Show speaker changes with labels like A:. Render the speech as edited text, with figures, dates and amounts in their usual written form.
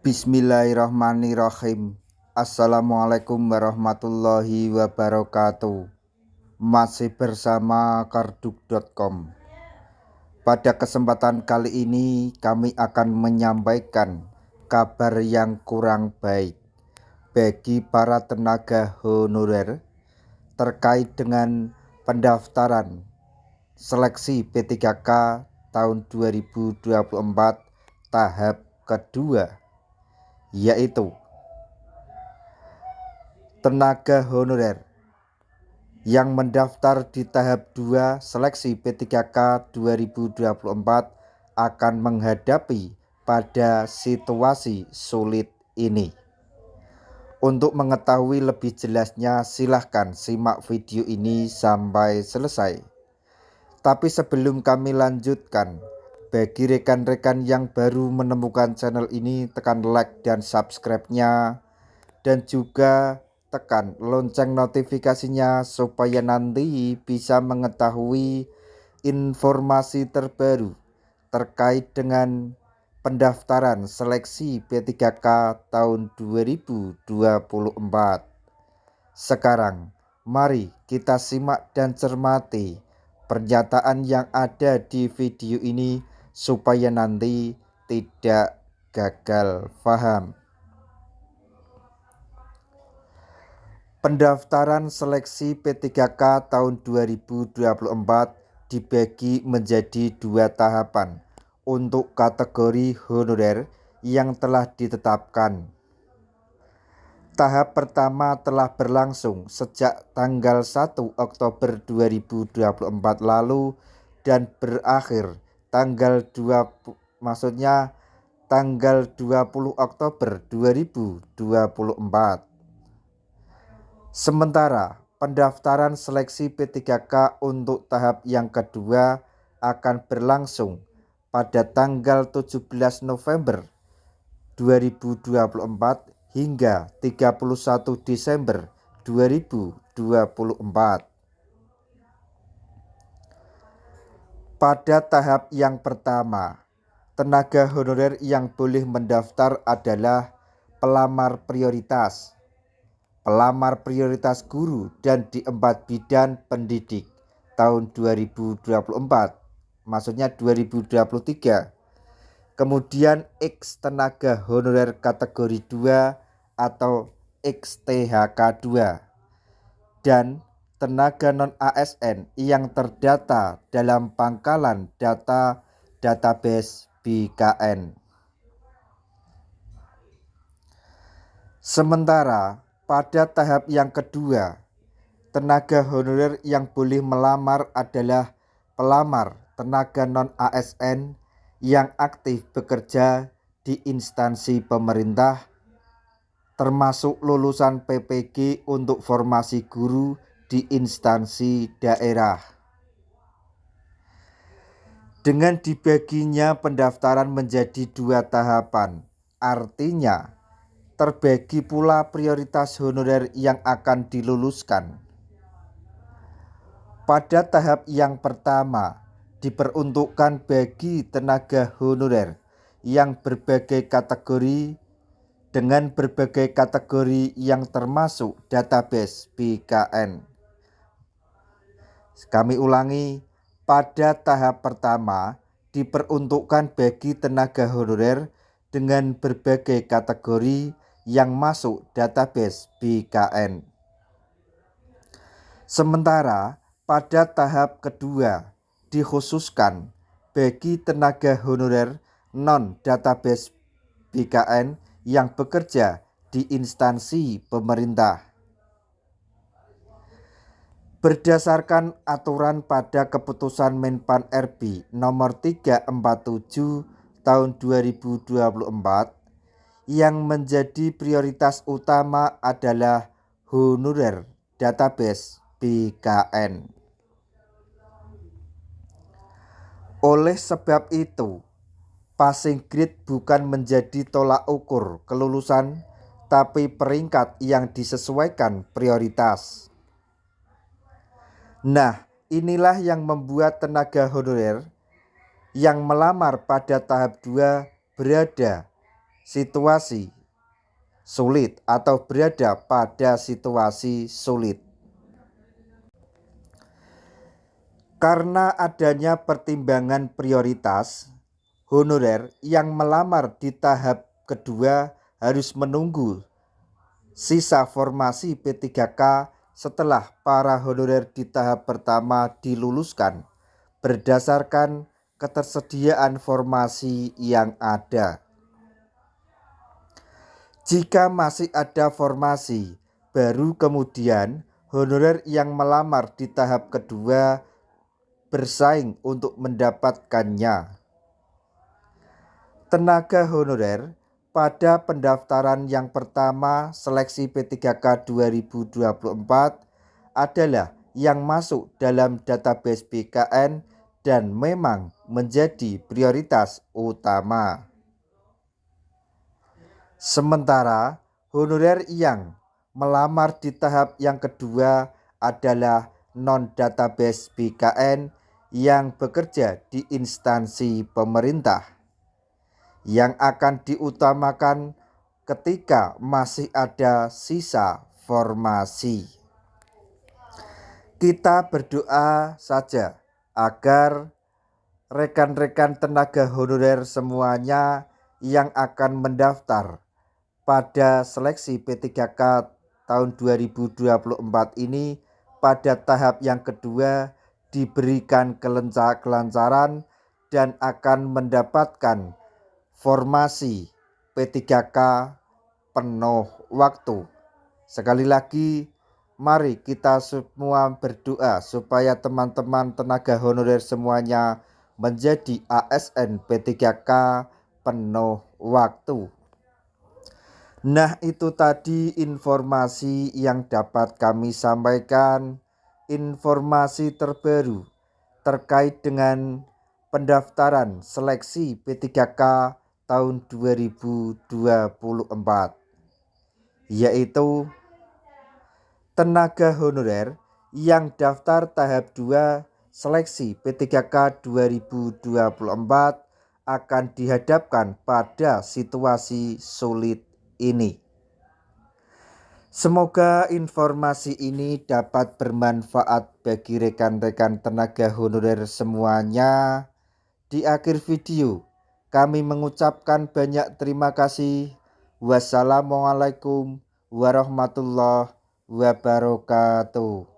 A: Bismillahirrahmanirrahim. Assalamualaikum warahmatullahi wabarakatuh. Masih bersama karduk.com. Pada kesempatan kali ini kami akan menyampaikan kabar yang kurang baik bagi para tenaga honorer terkait dengan pendaftaran seleksi P3K tahun 2024 tahap kedua, yaitu tenaga honorer yang mendaftar di tahap 2 seleksi P3K 2024 akan menghadapi pada situasi sulit ini. Untuk mengetahui lebih jelasnya, silahkan simak video ini sampai selesai. Tapi sebelum kami lanjutkan, bagi rekan-rekan yang baru menemukan channel ini, tekan like dan subscribe-nya, dan juga tekan lonceng notifikasinya supaya nanti bisa mengetahui informasi terbaru terkait dengan pendaftaran seleksi P3K tahun 2024. Sekarang mari kita simak dan cermati pernyataan yang ada di video ini supaya nanti tidak gagal paham. Pendaftaran seleksi P3K tahun 2024 dibagi menjadi 2 tahapan untuk kategori honorer yang telah ditetapkan. Tahap pertama telah berlangsung sejak tanggal 1 Oktober 2024 lalu dan berakhir tanggal 20 Oktober 2024. Sementara pendaftaran seleksi P3K untuk tahap yang kedua akan berlangsung pada tanggal 17 November 2024 hingga 31 Desember 2024. Pada tahap yang pertama, tenaga honorer yang boleh mendaftar adalah pelamar prioritas guru dan di 4 bidang pendidik tahun 2024, maksudnya 2023. Kemudian X tenaga honorer kategori 2 atau XTHK 2 dan tenaga non-ASN yang terdata dalam pangkalan data database BKN. Sementara pada tahap yang kedua, tenaga honorer yang boleh melamar adalah pelamar tenaga non-ASN yang aktif bekerja di instansi pemerintah, termasuk lulusan PPG untuk formasi guru di instansi daerah. Dengan dibaginya pendaftaran menjadi 2 tahapan, artinya terbagi pula prioritas honorer yang akan diluluskan. Pada tahap yang pertama diperuntukkan bagi tenaga honorer yang berbagai kategori dengan berbagai kategori yang termasuk database BKN. Kami ulangi, pada tahap pertama diperuntukkan bagi tenaga honorer dengan berbagai kategori yang masuk database BKN. Sementara pada tahap kedua dikhususkan bagi tenaga honorer non-database BKN yang bekerja di instansi pemerintah. Berdasarkan aturan pada keputusan Menpan RB nomor 347 tahun 2024, yang menjadi prioritas utama adalah honorer database BKN. Oleh sebab itu, passing grade bukan menjadi tolak ukur kelulusan, tapi peringkat yang disesuaikan prioritas. Nah, inilah yang membuat tenaga honorer yang melamar pada tahap 2 berada situasi sulit atau berada pada situasi sulit. Karena adanya pertimbangan prioritas, honorer yang melamar di tahap kedua harus menunggu sisa formasi P3K setelah para honorer di tahap pertama diluluskan berdasarkan ketersediaan formasi yang ada. Jika masih ada formasi, baru kemudian honorer yang melamar di tahap kedua bersaing untuk mendapatkannya. Tenaga honorer pada pendaftaran yang pertama seleksi P3K 2024 adalah yang masuk dalam database BKN dan memang menjadi prioritas utama. Sementara honorer yang melamar di tahap yang kedua adalah non-database BKN yang bekerja di instansi pemerintah, yang akan diutamakan ketika masih ada sisa formasi. Kita berdoa saja agar rekan-rekan tenaga honorer semuanya yang akan mendaftar pada seleksi P3K tahun 2024 ini pada tahap yang kedua diberikan kelancaran dan akan mendapatkan formasi P3K penuh waktu. Sekali lagi, mari kita semua berdoa supaya teman-teman tenaga honorer semuanya menjadi ASN P3K penuh waktu. Nah, itu tadi informasi yang dapat kami sampaikan, informasi terbaru terkait dengan pendaftaran seleksi P3K tahun 2024, yaitu tenaga honorer yang daftar tahap 2 seleksi P3K 2024 akan dihadapkan pada situasi sulit ini. Semoga informasi ini dapat bermanfaat bagi rekan-rekan tenaga honorer semuanya. Di akhir video, kami mengucapkan banyak terima kasih. Wassalamualaikum warahmatullahi wabarakatuh.